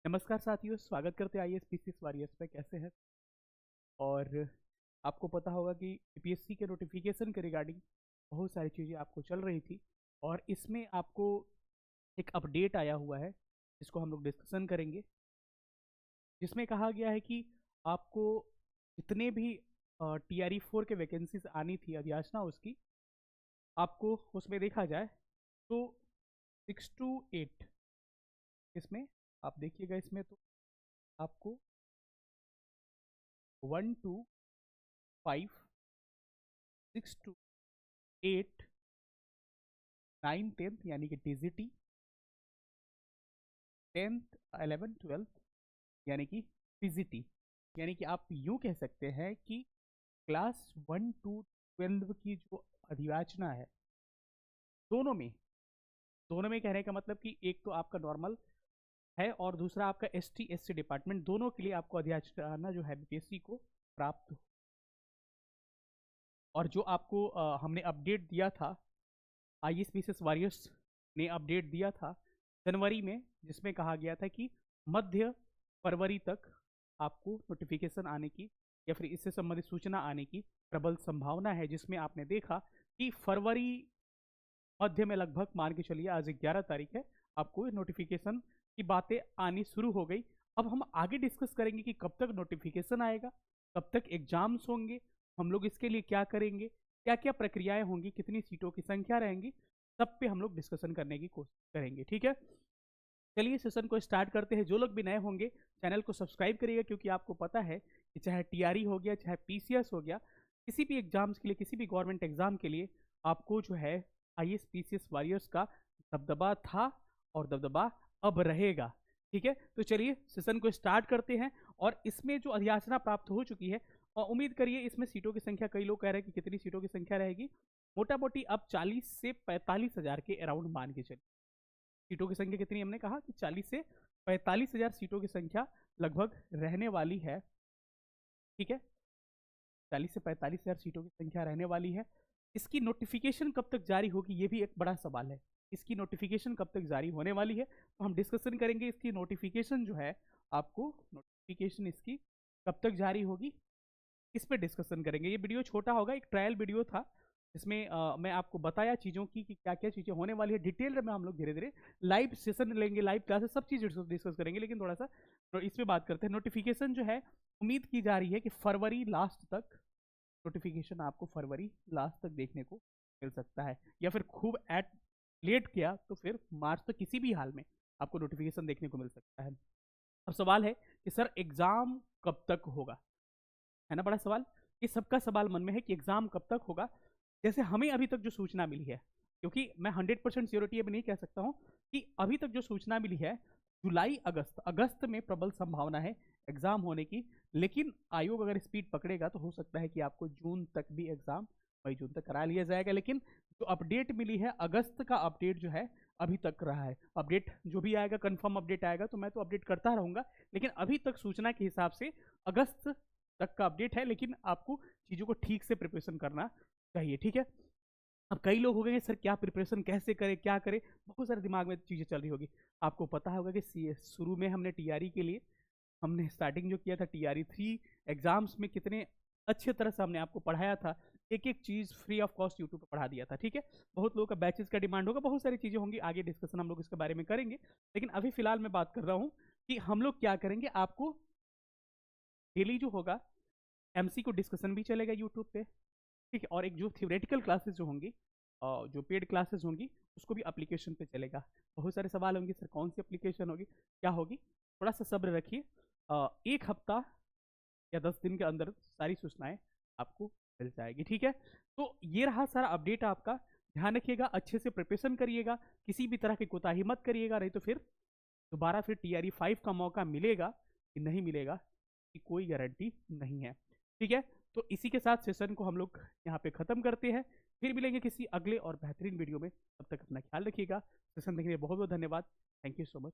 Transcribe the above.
नमस्कार साथियों, स्वागत करते हैं आईएएस पीसीएस वॉरियर्स पे। कैसे हैं? और आपको पता होगा कि यूपीएससी के नोटिफिकेशन के रिगार्डिंग बहुत सारी चीज़ें आपको चल रही थी, और इसमें आपको एक अपडेट आया हुआ है जिसको हम लोग डिस्कशन करेंगे, जिसमें कहा गया है कि आपको जितने भी TRE 4 के वैकेंसीज आनी थी अधियाचना उसकी, आपको उसमें देखा जाए तो 6 to 8, इसमें आप देखिएगा, इसमें तो आपको 1 to 5, 6 to 8, 9 10 यानी कि टीजीटी, 10th 11th 12th यानी कि पीजीटी। यानी कि आप यूं कह सकते हैं कि क्लास 1 to 12 की जो अधियाचना है, दोनों में कहने का मतलब कि एक तो आपका नॉर्मल है और दूसरा आपका ST SC डिपार्टमेंट, दोनों के लिए आपको अधियाचना जो है बीपीएससी को प्राप्त हो। और जो आपको हमने अपडेट दिया था, आईएएस पीसीएस वॉरियर्स ने अपडेट दिया था जनवरी में, जिसमें कहा गया था कि मध्य फरवरी तक आपको नोटिफिकेशन आने की या फिर इससे संबंधित सूचना आने की प्रबल संभावना है। जिसमें आपने देखा कि फरवरी मध्य में लगभग मान के चलिए, आज 11 तारीख है, आपको नोटिफिकेशन की बातें आनी शुरू हो गई। अब हम आगे डिस्कस करेंगे कि कब तक नोटिफिकेशन आएगा, कब तक एग्जाम्स होंगे, हम लोग इसके लिए क्या करेंगे, क्या क्या प्रक्रियाएं होंगी, कितनी सीटों की संख्या रहेंगी, सब पे हम लोग डिस्कशन करने की कोशिश करेंगे। ठीक है, चलिए सेशन को स्टार्ट करते हैं। जो लोग भी नए होंगे चैनल को सब्सक्राइब करिएगा, क्योंकि आपको पता है कि चाहे टीआरई हो गया, चाहे पीसीएस हो गया, किसी भी एग्जाम्स के लिए, किसी भी गवर्नमेंट एग्जाम के लिए आपको जो है आईएएस पीसीएस वॉरियर्स का दबदबा था और दबदबा अब रहेगा। ठीक है, तो चलिए सेशन को स्टार्ट करते हैं। और इसमें जो अधियाचना प्राप्त हो चुकी है, और उम्मीद करिए इसमें सीटों की संख्या, कई लोग कह रहे हैं कि कितनी सीटों की संख्या रहेगी, मोटा मोटी अब 40 से 45 हजार के अराउंड मान के चलिए। सीटों की संख्या कितनी, हमने कहा कि 40 से 45 हजार सीटों की संख्या लगभग रहने वाली है। ठीक है, 40 से 45 हजार सीटों की संख्या रहने वाली है। इसकी नोटिफिकेशन कब तक जारी होगी, ये भी एक बड़ा सवाल है। इसकी नोटिफिकेशन कब तक जारी होने वाली है, तो हम डिस्कशन करेंगे। इसकी नोटिफिकेशन जो है, आपको नोटिफिकेशन इसकी कब तक जारी होगी, इस पर डिस्कशन करेंगे। ये वीडियो छोटा होगा, एक ट्रायल वीडियो था, इसमें मैं आपको बताया चीज़ों की कि क्या क्या चीज़ें होने वाली है। डिटेल में हम लोग धीरे धीरे लाइव सेशन लेंगे, लाइव क्लासेस, सब चीज़ डिस्कस करेंगे। लेकिन थोड़ा सा तो इस पर बात करते हैं। नोटिफिकेशन जो है, उम्मीद की जा रही है कि फरवरी लास्ट तक नोटिफिकेशन आपको फरवरी लास्ट तक देखने को मिल सकता है, या फिर खूब एट लेट किया तो फिर मार्च तक, किसी भी हाल में आपको नोटिफिकेशन देखने को मिल सकता है। अब सवाल है कि सर एग्जाम कब तक होगा, है ना बड़ा सवाल। ये सबका सवाल मन में है कि एग्जाम कब तक होगा। जैसे हमें अभी तक जो सूचना मिली है, क्योंकि मैं 100% श्योरिटी अभी नहीं कह सकता हूँ, कि अभी तक जो सूचना मिली है, जुलाई अगस्त में प्रबल संभावना है एग्जाम होने की। लेकिन आयोग अगर स्पीड पकड़ेगा तो हो सकता है कि आपको जून तक भी एग्जाम, मई जून तक करा लिया जाएगा। लेकिन जो अपडेट मिली है, अगस्त का अपडेट जो है अभी तक रहा है। अपडेट जो भी आएगा, कंफर्म अपडेट आएगा तो मैं तो अपडेट करता रहूंगा, लेकिन अभी तक सूचना के हिसाब से अगस्त तक का अपडेट है। लेकिन आपको चीज़ों को ठीक से प्रिपरेशन करना चाहिए। ठीक है, अब कई लोग हो गए सर क्या प्रिपरेशन कैसे करें, क्या करें, बहुत सारे दिमाग में चीज़ें चल रही होगी। आपको पता होगा कि शुरू में हमने टीआरई के लिए हमने स्टार्टिंग जो किया था, TRE 3 एग्जाम्स में कितने अच्छे तरह से हमने आपको पढ़ाया था, एक एक चीज़ फ्री ऑफ कॉस्ट यूट्यूब पर पढ़ा दिया था। ठीक है, बहुत लोगों का बैचेस का डिमांड होगा, बहुत सारी चीज़ें होंगी, आगे डिस्कशन हम लोग इसके बारे में करेंगे। लेकिन अभी फिलहाल मैं बात कर रहा हूँ कि हम लोग क्या करेंगे। आपको डेली जो होगा MCQ डिस्कशन भी चलेगा यूट्यूब पे। ठीक है, और एक जो थियोरेटिकल क्लासेस जो होंगी, जो पेड क्लासेस होंगी, उसको भी एप्लीकेशन पे चलेगा। बहुत सारे सवाल होंगे, सर कौन सी एप्लीकेशन होगी, क्या होगी, थोड़ा सा सब्र रखिए। एक हफ्ता या 10 दिन के अंदर सारी सूचनाएं आपको मिल जाएगी। ठीक है, तो ये रहा सारा अपडेट आपका। ध्यान रखिएगा, अच्छे से प्रिपरेशन करिएगा, किसी भी तरह की कोताही मत करिएगा, नहीं तो फिर दोबारा फिर TRE 5 का मौका मिलेगा कि नहीं मिलेगा, कि कोई गारंटी नहीं है। ठीक है, तो इसी के साथ सेशन को हम लोग यहाँ पे ख़त्म करते हैं। फिर मिलेंगे किसी अगले और बेहतरीन वीडियो में, तब तक अपना ख्याल रखिएगा। सेशन देखने के लिए बहुत बहुत धन्यवाद। Thank you so much.